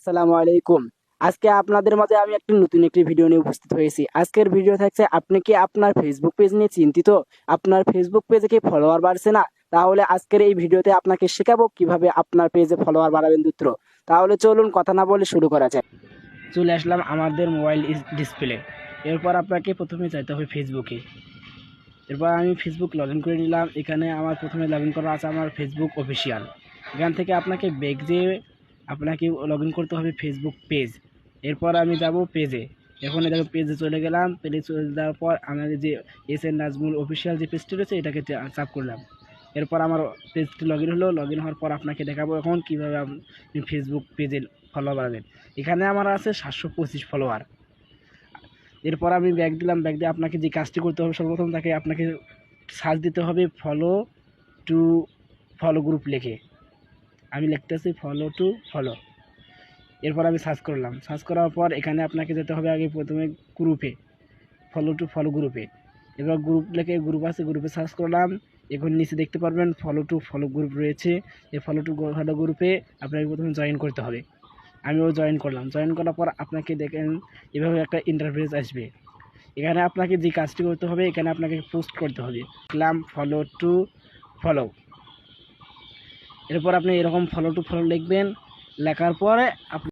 আসসালামু আলাইকুম। আজকে আপনাদের মাঝে আমি নতুন একটি ভিডিও নিয়ে উপস্থিত হয়েছি। আজকের ভিডিও থাকছে, আপনি কি আপনার ফেসবুক পেজ নিয়ে চিন্তিত? আপনার ফেসবুক পেজে কি ফলোয়ার বাড়ছে না? তাহলে আজকের এই ভিডিওতে আপনাকে শেখাবো কিভাবে আপনার পেজে ফলোয়ার বাড়াবেন দ্রুত। তাহলে চলুন কথা না বলে শুরু করা যাক। চলে আসলাম আমাদের মোবাইল ডিসপ্লে। এরপর আপনাকে প্রথমে যাইতে হবে ফেসবুকে। এরপর আমি ফেসবুক লগ ইন করে নিলাম। এখানে আমার প্রথমে লগ ইন করা আছে আমার ফেসবুক অফিসিয়াল। এখান থেকে আপনাকে ব্যাক যেয়ে আপনাকে লগ ইন করতে হবে ফেসবুক পেজ। এরপর আমি যাব পেজে। এখন দেখো পেজে চলে গেলাম। পেজে চলে যাওয়ার পর আমাদের যে এস এন নাজমুল অফিসিয়াল যে পেজটি রয়েছে এটাকে চাপ করলাম। এরপর আমার পেজটি লগ ইন হলো। লগ ইন হওয়ার পর আপনাকে দেখাবো এখন কীভাবে আপনি ফেসবুক পেজে ফলো বাড়াবেন। এখানে আমার আছে 725 ফলোয়ার। এরপর আমি ব্যাক দিলাম। ব্যাক দিয়ে আপনাকে যে কাজটি করতে হবে, সর্বপ্রথম আপনাকে সার্চ দিতে হবে ফলো গ্রুপ লিখে। আমি লিখতেছি ফলো টু ফলো। এরপর আমি সার্চ করলাম। সার্চ করার পর এখানে আপনাকে যেতে হবে আগে প্রথমে গ্রুপে, ফলো টু ফলো গ্রুপে। এবার গ্রুপ লিখে গ্রুপ আছে, গ্রুপে সার্চ করলাম। এখন নিচে দেখতে পারবেন ফলো টু ফলো গ্রুপ রয়েছে। এই ফলো টু ফলো গ্রুপে আপনাকে প্রথমে জয়েন করতে হবে। আমিও জয়েন করলাম। জয়েন করার পর আপনাকে দেখেন এভাবে একটা ইন্টারফেস আসবে। এখানে আপনাকে যে কাজটি করতে হবে, এখানে আপনাকে পোস্ট করতে হবে। লিখলাম ফলো টু ফলো। এরপর আপনি এরকম ফলো টু ফলো লিখবেন। লেখার পরে আপনি